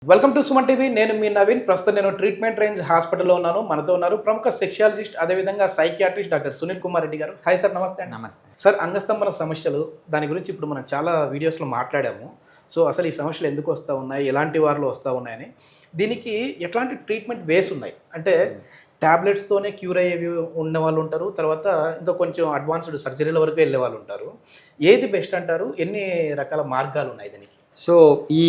Welcome to Suman TV. నేను మీ నవీన్. ప్రస్తుతం నేను ట్రీట్మెంట్ రేంజ్ హాస్పిటల్లో ఉన్నాను. మనతో ఉన్నారు ప్రముఖ సెక్షాలజిస్ట్, అదేవిధంగా సైకియాట్రిస్ట్ డాక్టర్ సునీల్ కుమార్ రెడ్డి గారు. హాయ్ సార్, నమస్తే. నమస్తే సార్, అంగస్తంభన సమస్యలు, దాని గురించి ఇప్పుడు మనం చాలా వీడియోస్లో మాట్లాడాము. సో అసలు ఈ సమస్యలు ఎందుకు వస్తూ ఉన్నాయి, ఎలాంటి వారిలో వస్తూ ఉన్నాయని, దీనికి ఎట్లాంటి ట్రీట్మెంట్ వేస్ ఉన్నాయి అంటే ట్యాబ్లెట్స్తోనే క్యూర్ అయ్యేవి ఉన్న వాళ్ళు ఉంటారు, తర్వాత ఇంకా కొంచెం అడ్వాన్స్డ్ సర్జరీల వరకు వెళ్ళే వాళ్ళు ఉంటారు. ఏది బెస్ట్ అంటారు? ఎన్ని రకాల మార్గాలు ఉన్నాయి దీనికి? సో ఈ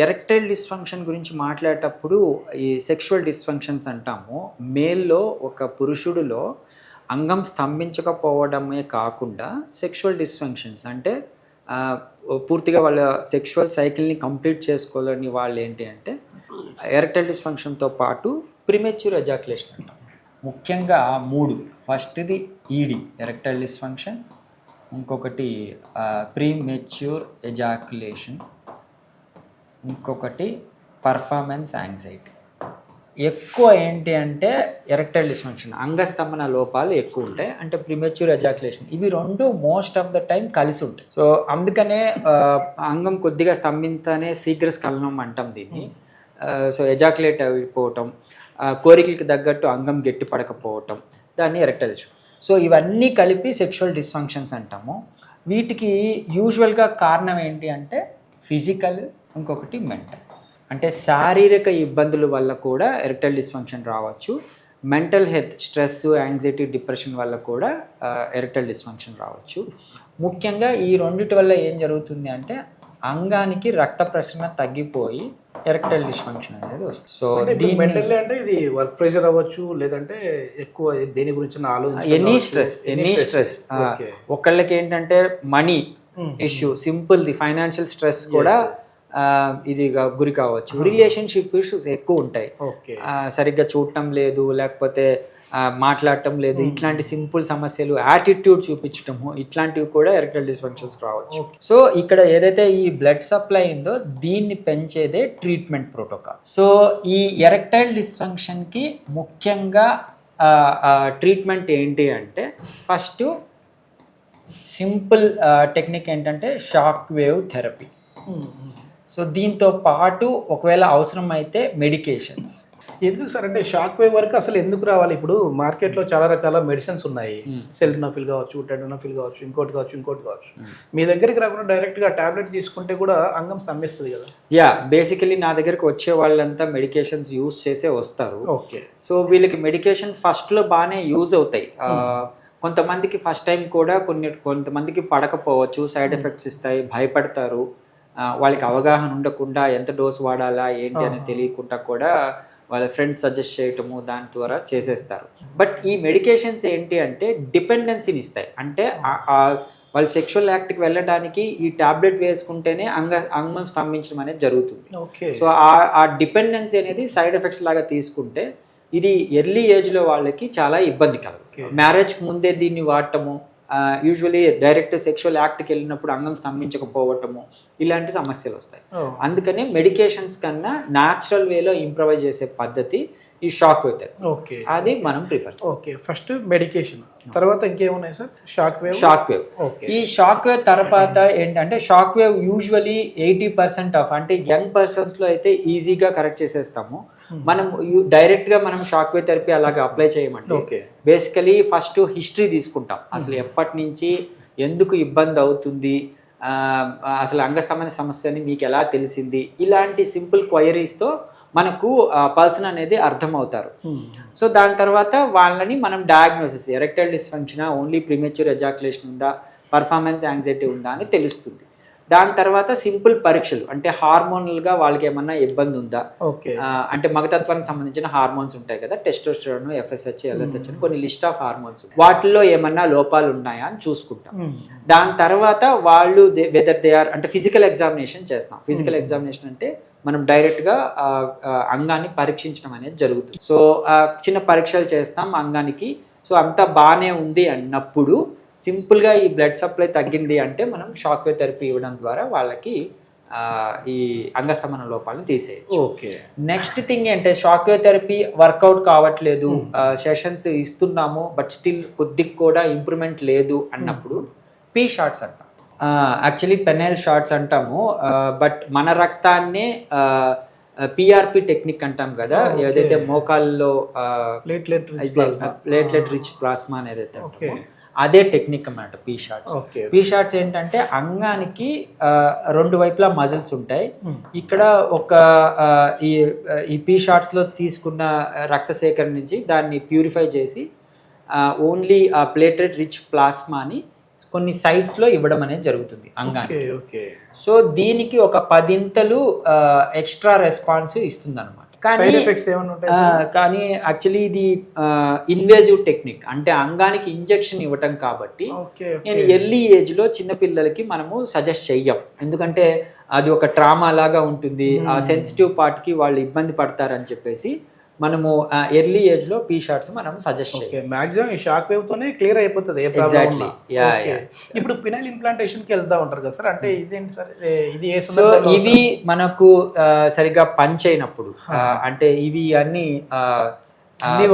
ఎరెక్టైల్ డిస్ఫంక్షన్ గురించి మాట్లాడేటప్పుడు ఈ సెక్షువల్ డిస్ఫంక్షన్స్ అంటాము. మేల్లో ఒక పురుషుడిలో అంగం స్తంభించకపోవడమే కాకుండా సెక్షువల్ డిస్ఫంక్షన్స్ అంటే పూర్తిగా వాళ్ళ సెక్షువల్ సైకిల్ని కంప్లీట్ చేసుకోవాలని వాళ్ళు ఏంటి అంటే ఎరెక్టైల్ డిస్ఫంక్షన్తో పాటు ప్రీమెచ్యూర్ ఎజాక్యులేషన్ అంటాం. ముఖ్యంగా మూడు. ఫస్ట్ది ఈడి ఎరెక్టైల్ డిస్ఫంక్షన్, ఇంకొకటి ప్రీమెచ్యూర్ ఎజాక్యులేషన్, ఇంకొకటి పర్ఫార్మెన్స్ యాంగ్జైటీ. ఎక్కువ ఏంటి అంటే ఎరెక్టైల్ డిస్ఫంక్షన్, అంగస్తంభన లోపాలు ఎక్కువ ఉంటాయి. అంటే ప్రీమెచ్యూర్ ఎజాక్యులేషన్, ఇవి రెండు మోస్ట్ ఆఫ్ ద టైం కలిసి ఉంటాయి. సో అందుకనే అంగం కొద్దిగా స్తంభించనే శీఘ్రస్ఖలనం అంటాం దీన్ని. సో ఎజాక్యులేట్ అయిపోవటం, కోరికలకి తగ్గట్టు అంగం గట్టి పడకపోవటం, దాన్ని ఎరెక్టైల్ డిస్ఫంక్షన్. సో ఇవన్నీ కలిపి సెక్షువల్ డిస్ఫంక్షన్స్ అంటాము. వీటికి యూజువల్గా కారణం ఏంటి అంటే ఫిజికల్, ఇంకొకటి మెంటల్. అంటే శారీరక ఇబ్బందుల వల్ల కూడా ఎరెక్టైల్ డిస్ఫంక్షన్ రావచ్చు. Mental health, stress, anxiety, depression వల్ల కూడా ఎరెక్టైల్ డిస్ఫంక్షన్ రావచ్చు. ముఖ్యంగా ఈ రెండిటి వల్ల ఏం జరుగుతుంది అంటే అంగానికి రక్త ప్రసరణ తగ్గిపోయి ఎరెక్టైల్ డిస్ఫంక్షన్ అనేది వస్తుంది. సో మెంటల్ అంటే ఇది వర్క్ ప్రెషర్ అవ్వచ్చు, లేదంటే ఎక్కువ దేని గురించి ఎనీ స్ట్రెస్. ఒకళ్ళకి ఏంటంటే మనీ ఇష్యూ, సింపుల్ది ఫైనాన్షియల్ స్ట్రెస్ కూడా ఇది గురి కావచ్చు. రిలేషన్షిప్ ఇష్యూస్ ఎక్కువ ఉంటాయి, సరిగ్గా చూడటం లేదు, లేకపోతే మాట్లాడటం లేదు, ఇట్లాంటి సింపుల్ సమస్యలు, యాటిట్యూడ్ చూపించటము, ఇట్లాంటివి కూడా ఎరెక్టైల్ డిస్ఫంక్షన్స్ రావచ్చు. సో ఇక్కడ ఏదైతే ఈ బ్లడ్ సప్లై ఉందో దీన్ని పెంచేదే ట్రీట్మెంట్ ప్రోటోకాల్. సో ఈ ఎరెక్టైల్ డిస్ఫంక్షన్కి ముఖ్యంగా ట్రీట్మెంట్ ఏంటి అంటే ఫస్ట్ సింపుల్ టెక్నిక్ ఏంటంటే షాక్ వేవ్ థెరపీ. సో దీంతో పాటు ఒకవేళ అవసరం అయితే మెడికేషన్స్. ఎందుకు సార్ అంటే షాక్ వేవ్ వరకు అసలు ఎందుకు రావాలి? ఇప్పుడు మార్కెట్లో చాలా రకాల మెడిసిన్స్ ఉన్నాయి. సెల్టనోఫిల్ కావచ్చు, టెడనోఫిల్ కావచ్చు, ఇంకోటి కావచ్చు. మీ దగ్గరికి రాకుండా డైరెక్ట్గా టాబ్లెట్ తీసుకుంటే కూడా అంగం స్తంభిస్తుంది కదా? యా, బేసికలీ నా దగ్గరికి వచ్చే వాళ్ళంతా మెడికేషన్స్ యూజ్ చేసే వస్తారు. ఓకే. సో వీళ్ళకి మెడికేషన్ ఫస్ట్లో బాగానే యూజ్ అవుతాయి. కొంతమందికి ఫస్ట్ టైం కూడా కొంతమందికి పడకపోవచ్చు, సైడ్ ఎఫెక్ట్స్ ఇస్తాయి, భయపడతారు. వాళ్ళకి అవగాహన ఉండకుండా ఎంత డోస్ వాడాలా ఏంటి అని తెలియకుండా కూడా వాళ్ళ ఫ్రెండ్స్ సజెస్ట్ చేయటము దాని ద్వారా చేసేస్తారు. బట్ ఈ మెడికేషన్స్ ఏంటి అంటే డిపెండెన్సీని ఇస్తాయి. అంటే వాళ్ళు సెక్షువల్ యాక్ట్కి వెళ్ళడానికి ఈ టాబ్లెట్ వేసుకుంటేనే అంగం స్తంభించడం అనేది జరుగుతుంది. సో ఆ డిపెండెన్సీ అనేది సైడ్ ఎఫెక్ట్స్ లాగా తీసుకుంటే ఇది ఎర్లీ ఏజ్లో వాళ్ళకి చాలా ఇబ్బందికరం. మ్యారేజ్కి ముందే దీన్ని వాడటము, యూజువలీ డైరెక్ట్ సెక్షువల్ యాక్ట్కి వెళ్ళినప్పుడు అంగం స్తంభించకపోవటము, ఇలాంటి సమస్యలు వస్తాయి. అందుకనే మెడికేషన్స్ కన్నా న్యాచురల్ వేలో ఇంప్రవైజ్ చేసే పద్ధతి ఈ షాక్ వేవ్ థెరపీ. అది మనం ప్రిఫర్. ఓకే, ఫస్ట్ మెడికేషన్, తర్వాత ఇంకేమున్నాయి సార్? Shock wave. ఈ షాక్ వేవ్ తర్వాత ఏంటంటే షాక్ వేవ్ యూజువలీ 80% ఆఫ్ అంటే యంగ్ పర్సన్స్ లో అయితే ఈజీగా కరెక్ట్ చేసేస్తాము. మనం డైరెక్ట్ గా మనం షాక్ వేవ్ థెరపీ అలాగా అప్లై చేయమంటే బేసికలీ ఫస్ట్ హిస్టరీ తీసుకుంటాం. అసలు ఎప్పటి నుంచి ఎందుకు ఇబ్బంది అవుతుంది, అసలు అంగస్తంభన సమస్యని మీకు ఎలా తెలిసింది, ఇలాంటి సింపుల్ క్వైరీస్తో మనకు పర్సన్ అనేది అర్థమవుతారు. సో దాని తర్వాత వాళ్ళని మనం diagnosis, erectile dysfunction, only premature ejaculation ఉందా, పర్ఫార్మెన్స్ యాంగ్జైటీ ఉందా అని తెలుస్తుంది. దాని తర్వాత సింపుల్ పరీక్షలు, అంటే హార్మోనల్గా వాళ్ళకి ఏమన్నా ఇబ్బంది ఉందా, అంటే మగతత్వానికి సంబంధించిన హార్మోన్స్ ఉంటాయి కదా, టెస్టోస్టెరాన్, FSH, LSH అని కొన్ని లిస్ట్ ఆఫ్ హార్మోన్స్, వాటిల్లో ఏమన్నా లోపాలు ఉన్నాయా అని చూసుకుంటాం. దాని తర్వాత వాళ్ళు వెదర్ దే ఆర్ అంటే ఫిజికల్ ఎగ్జామినేషన్ చేస్తాం. ఫిజికల్ ఎగ్జామినేషన్ అంటే మనం డైరెక్ట్గా అంగాన్ని పరీక్షించడం అనేది జరుగుతుంది. సో చిన్న పరీక్షలు చేస్తాం అంగానికి. సో అంతా బాగానే ఉంది అన్నప్పుడు సింపుల్గా ఈ బ్లడ్ సప్లై తగ్గింది అంటే మనం షాక్ వేవ్ థెరపీ ఇవ్వడం ద్వారా వాళ్ళకి ఈ అంగస్తంభన లోపాలను తీసేయచ్చు. నెక్స్ట్ థింగ్ అంటే షాక్ వేవ్ థెరపీ వర్కౌట్ కావట్లేదు, సెషన్స్ ఇస్తున్నాము బట్ స్టిల్ కొద్దిగా కూడా ఇంప్రూవ్మెంట్ లేదు అన్నప్పుడు పీ షాట్స్ అంటాం. యాక్చువల్లీ పెనైల్ షాట్స్ అంటాము, బట్ మన రక్తాన్ని పిఆర్పి టెక్నిక్ అంటాం కదా, ఏదైతే మోకాల్లో ప్లేట్లెట్ ప్లేట్లెట్ రిచ్ ప్లాస్మా అనేది అయితే ఓకే అదే టెక్నిక్ అన్నమాట P shots. Okay P shots ఏంటంటే అంగానికి రెండు వైపులా మజిల్స్ ఉంటాయి. ఇక్కడ ఒక ఈ పీ షార్ట్స్ లో తీసుకున్న రక్త సేకరణ నుంచి దాన్ని ప్యూరిఫై చేసి ఓన్లీ ఆ ప్లేటెడ్ రిచ్ ప్లాస్మాని కొన్ని సైట్స్ లో ఇవ్వడం అనేది జరుగుతుంది అంగానికి. ఓకే సో దీనికి ఒక 10 ఎక్స్ట్రా రెస్పాన్స్ ఇస్తుంది అనమాట. కానీ యాక్చువల్లీ ఇది ఇన్వేజివ్ టెక్నిక్, అంటే అంగానికి ఇంజెక్షన్ ఇవ్వటం కాబట్టి నేను ఎర్లీ ఏజ్ లో చిన్నపిల్లలకి మనము సజెస్ట్ చెయ్యం, ఎందుకంటే అది ఒక ట్రామా లాగా ఉంటుంది, ఆ సెన్సిటివ్ పార్ట్ కి వాళ్ళు ఇబ్బంది పడతారని చెప్పేసి మనము ఎర్లీ ఏజ్ లో పీ షార్ట్స్ మనం సజెస్ట్ చేయాలి. మాక్సిమం ఈ షాక్ వేవ్ తోనే క్లియర్ అయిపోతుంది ఏ ప్రాబ్లం ఉన్నా. ఇప్పుడు పినల్ ఇంప్లాంటేషన్ కి వెళ్తా ఉంటారు కదా సార్, అంటే ఇదేంటి సార్, ఇది ఏ సో ఇవి మనకు సరిగ్గా పని చేయనప్పుడు, అంటే ఇవి అన్ని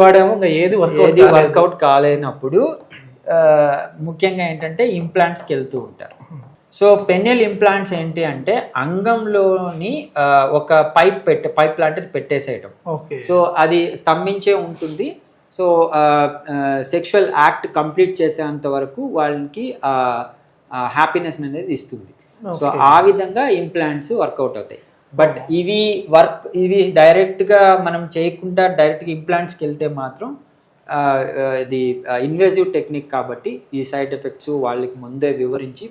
వాడాము ఏది వర్కౌట్ కాలేనప్పుడు ముఖ్యంగా ఏంటంటే ఇంప్లాంట్స్కి వెళ్తూ ఉంటారు. సో పెనియల్ ఇంప్లాంట్స్ ఏంటి అంటే అంగంలోని ఒక పైప్ లాంటిది పెట్టేసేయటం. సో అది స్తంభించే ఉంటుంది. సో సెక్షువల్ యాక్ట్ కంప్లీట్ చేసేంత వరకు వాళ్ళకి హ్యాపీనెస్ అనేది ఇస్తుంది. సో ఆ విధంగా ఇంప్లాంట్స్ వర్కౌట్ అవుతాయి. బట్ ఇవి డైరెక్ట్గా మనం చేయకుండా డైరెక్ట్గా ఇంప్లాంట్స్కి వెళ్తే మాత్రం ఇది ఇన్వేజివ్ టెక్నిక్ కాబట్టి ఈ సైడ్ ఎఫెక్ట్స్ వాళ్ళకి ముందే వివరించి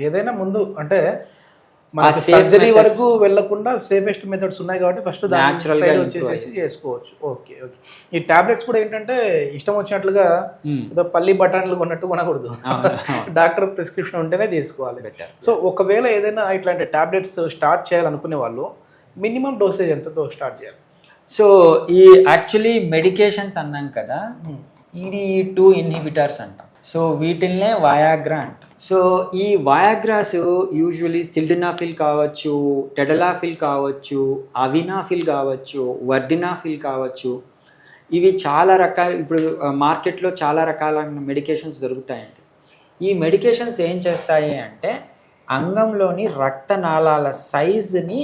ఏదైనా ముందు అంటే సర్జరీ వరకు వెళ్ళకుండా సేఫెస్ట్ మెథడ్స్ ఉన్నాయి కాబట్టి ఫస్ట్ న్యాచురల్ గా వచ్చేసి చేసుకోవచ్చు. Okay okay. ఈ టాబ్లెట్స్ కూడా ఏంటంటే ఇష్టం వచ్చినట్లుగా ఏదో పల్లి బఠానీలు కొన్నట్టు కొనకూడదు, డాక్టర్ ప్రిస్క్రిప్షన్ ఉంటేనే తీసుకోవాలి. సో ఒకవేళ ఏదైనా ఇట్లాంటి టాబ్లెట్స్ స్టార్ట్ చేయాలనుకునే వాళ్ళు మినిమం డోసేజ్ ఎంతతో స్టార్ట్ చేయాలి? సో ఈ యాక్చువల్లీ మెడికేషన్స్ అన్నాం కదా, EDE2 ఇన్హిబిటర్స్ అంటాం. సో వీటిల్నే వయాగ్రా అంటాం. సో ఈ వయాగ్రాస్ యూజువలీ సిల్డనాఫిల్ కావచ్చు, టెడలాఫిల్ కావచ్చు, అవినాఫిల్ కావచ్చు, వర్డినాఫిల్ కావచ్చు, ఇవి చాలా రకాల ఇప్పుడు మార్కెట్లో చాలా రకాల మెడికేషన్స్ దొరుకుతాయండి. ఈ మెడికేషన్స్ ఏం చేస్తాయి అంటే అంగంలోని రక్తనాళాల సైజుని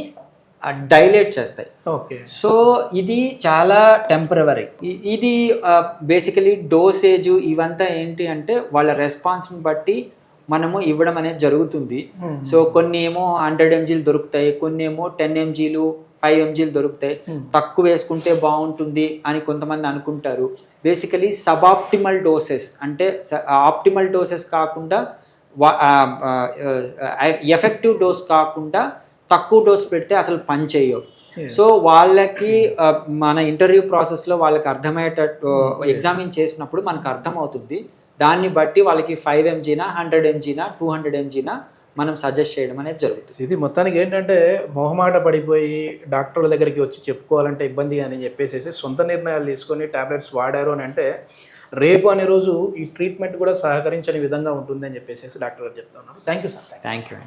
డైలేట్ చేస్తాయి. ఓకే. సో ఇది చాలా టెంపరవరీ. ఇది బేసికలీ డోసేజ్ ఇవంతా ఏంటి అంటే వాళ్ళ రెస్పాన్స్ని బట్టి మనము ఇవ్వడం అనేది జరుగుతుంది. సో కొన్ని ఏమో 100 mg దొరుకుతాయి, కొన్ని ఏమో 10 mg 5 mg దొరుకుతాయి. తక్కువ వేసుకుంటే బాగుంటుంది అని కొంతమంది అనుకుంటారు. బేసికలీ సబాప్టిమల్ డోసెస్ అంటే ఆప్టిమల్ డోసెస్ కాకుండా ఎఫెక్టివ్ డోస్ కాకుండా తక్కువ డోస్ పెడితే అసలు పని చేయవు. సో వాళ్ళకి మన ఇంటర్వ్యూ ప్రాసెస్లో వాళ్ళకి అర్థమయ్యేటట్టు ఎగ్జామిన్ చేసినప్పుడు మనకు అర్థమవుతుంది. దాన్ని బట్టి వాళ్ళకి 5 mg 100 mg 200 mg మనం సజెస్ట్ చేయడం అనేది జరుగుతుంది. ఇది మొత్తానికి ఏంటంటే మొహమాట పడిపోయి డాక్టర్ల దగ్గరికి వచ్చి చెప్పుకోవాలంటే ఇబ్బంది అని చెప్పేసి సొంత నిర్ణయాలు తీసుకొని టాబ్లెట్స్ వాడారు అని అంటే రేపు అనే రోజు ఈ ట్రీట్మెంట్ కూడా సహకరించని విధంగా ఉంటుంది అని చెప్పేసి డాక్టర్ గారు చెప్తా ఉన్నారు. Thank you sir. Thank you.